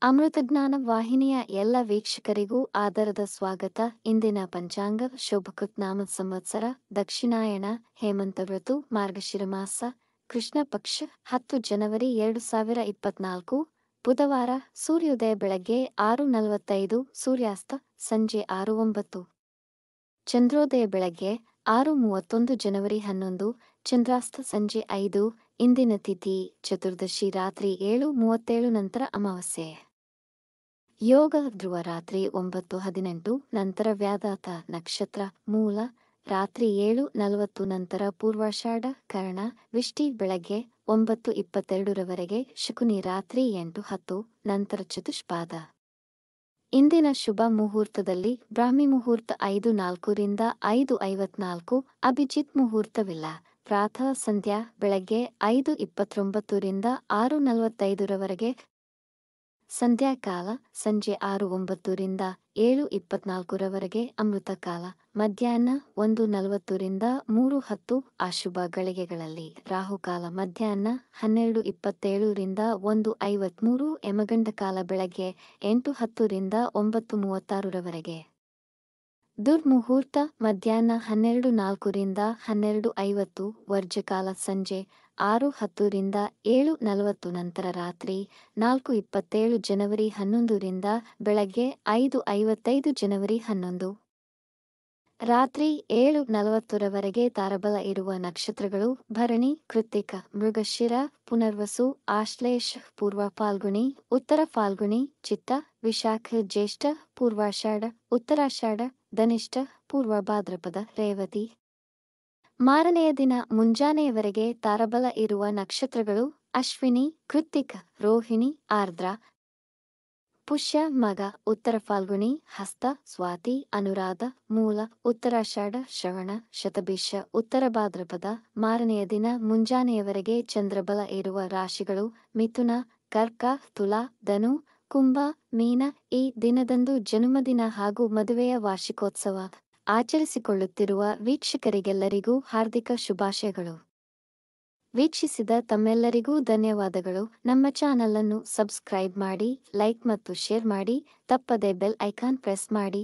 ಅಮೃತಜ್ಞಾನ ವಾಹಿನಿಯ ಎಲ್ಲ ವೀಕ್ಷಕರಿಗೂ ಆದರದ ಸ್ವಾಗತ. ಇಂದಿನ ಪಂಚಾಂಗ ಶೋಭಕೃತ್ ನಾಮ ಸಂವತ್ಸರ ದಕ್ಷಿಣಾಯಣ ಹೇಮಂತ ಋತು ಮಾರ್ಗಶಿರ ಮಾಸ ಕೃಷ್ಣ ಪಕ್ಷ 10 ಜನವರಿ 2024 ಬುಧವಾರ. ಸೂರ್ಯೋದಯ ಬೆಳಗ್ಗೆ 6:45, ಸೂರ್ಯಾಸ್ತ ಸಂಜೆ 6:09. ಚಂದ್ರೋದಯ ಬೆಳಗ್ಗೆ 6:31 ಜನವರಿ 11, ಚಂದ್ರಾಸ್ತ ಸಂಜೆ 5. ಇಂದಿನ ತಿಥಿ ಚತುರ್ದಶಿ ರಾತ್ರಿ 7:37 ನಂತರ ಅಮಾವಾಸ್ಯೆ. ಯೋಗ ಧ್ರುವ ರಾತ್ರಿ 9:18 ನಂತರ ವ್ಯಾಧಾತ ನಕ್ಷತ್ರ ಮೂಲ ರಾತ್ರಿ 7:40 ನಂತರ ಪೂರ್ವಾಷಾಢ ಕರ್ಣ ವಿಷ್ಟಿ ಬೆಳಗ್ಗೆ 9:22 ರವರೆಗೆ ಶಕುನಿ ರಾತ್ರಿ 8:10 ನಂತರ ಚತುಷ್ಪಾದ. ಇಂದಿನ ಶುಭ ಮುಹೂರ್ತದಲ್ಲಿ ಬ್ರಾಹ್ಮಿ ಮುಹೂರ್ತ 5:04 ರಿಂದ 5:54, ಅಭಿಜಿತ್ ಮುಹೂರ್ತವಿಲ್ಲ. ಪ್ರಾತಃ ಸಂಧ್ಯಾ ಬೆಳಗ್ಗೆ 5:29 ರಿಂದ 6:45 ರವರೆಗೆ, ಸಂಧ್ಯಾಕಾಲ ಸಂಜೆ 6:09 ರಿಂದ 7:24 ರವರೆಗೆ, ಅಮೃತಕಾಲ ಮಧ್ಯಾಹ್ನ 1:40 ರಿಂದ 3:10. ಅಶುಭ ಗಳಿಗೆಗಳಲ್ಲಿ ರಾಹುಕಾಲ ಮಧ್ಯಾಹ್ನ 12:27 ರಿಂದ 1:53, ಯಮಗಂಡಕಾಲ ಬೆಳಗ್ಗೆ 8:10 ರಿಂದ 9:36 ರವರೆಗೆ. ದುರ್ಮುಹೂರ್ತ ಮಧ್ಯಾಹ್ನ 12:04 ರಿಂದ 12:50, ವರ್ಜಕಾಲ ಸಂಜೆ 6:10 ರಿಂದ 7:40 ನಂತರ ರಾತ್ರಿ 4:27 ಜನವರಿ 11 ರಿಂದ ಬೆಳಗ್ಗೆ 5:55 ಜನವರಿ 11. ರಾತ್ರಿ 7:40 ರವರೆಗೆ ತಾರಬಲ ಇರುವ ನಕ್ಷತ್ರಗಳು ಭರಣಿ, ಕೃತ್ತಿಕ, ಮೃಗಶಿರ, ಪುನರ್ವಸು, ಆಶ್ಲೇಷ, ಪೂರ್ವ ಫಾಲ್ಗುಣಿ, ಉತ್ತರ ಫಾಲ್ಗುಣಿ, ಚಿತ್ತ, ವಿಶಾಖ, ಜ್ಯೇಷ್ಠ, ಪೂರ್ವಾಷಾಢ, ಉತ್ತರಾಷಾಢ, ಧನಿಷ್ಠ, ಪೂರ್ವ ಭಾದ್ರಪದ, ರೇವತಿ. ಮಾರನೆಯ ದಿನ ಮುಂಜಾನೆಯವರೆಗೆ ತಾರಬಲ ಇರುವ ನಕ್ಷತ್ರಗಳು ಅಶ್ವಿನಿ, ಕೃತ್ತಿಕ, ರೋಹಿಣಿ, ಆರ್ದ್ರ, ಪುಷ್ಯ, ಮಗ, ಉತ್ತರ ಫಾಲ್ಗುಣಿ, ಹಸ್ತ, ಸ್ವಾತಿ, ಅನುರಾಧ, ಮೂಲ, ಉತ್ತರಾಷಾಢ, ಶ್ರವಣ, ಶತಭಿಷ, ಉತ್ತರ ಭಾದ್ರಪದ. ಮಾರನೆಯ ದಿನ ಮುಂಜಾನೆಯವರೆಗೆ ಚಂದ್ರಬಲ ಇರುವ ರಾಶಿಗಳು ಮಿಥುನ, ಕರ್ಕ, ತುಲಾ, ಧನು, ಕುಂಭ, ಮೀನ. ಈ ದಿನದಂದು ಜನ್ಮದಿನ ಹಾಗೂ ಮದುವೆಯ ವಾರ್ಷಿಕೋತ್ಸವ ಆಚರಿಸಿಕೊಳ್ಳುತ್ತಿರುವ ವೀಕ್ಷಕರಿಗೆಲ್ಲರಿಗೂ ಹಾರ್ದಿಕ ಶುಭಾಶಯಗಳು. ವೀಕ್ಷಿಸಿದ ತಮ್ಮೆಲ್ಲರಿಗೂ ಧನ್ಯವಾದಗಳು. ನಮ್ಮ ಚಾನಲ್ ಅನ್ನು ಸಬ್ಸ್ಕ್ರೈಬ್ ಮಾಡಿ, ಲೈಕ್ ಮತ್ತು ಶೇರ್ ಮಾಡಿ. ತಪ್ಪದೆ ಬೆಲ್ ಐಕಾನ್ ಪ್ರೆಸ್ ಮಾಡಿ.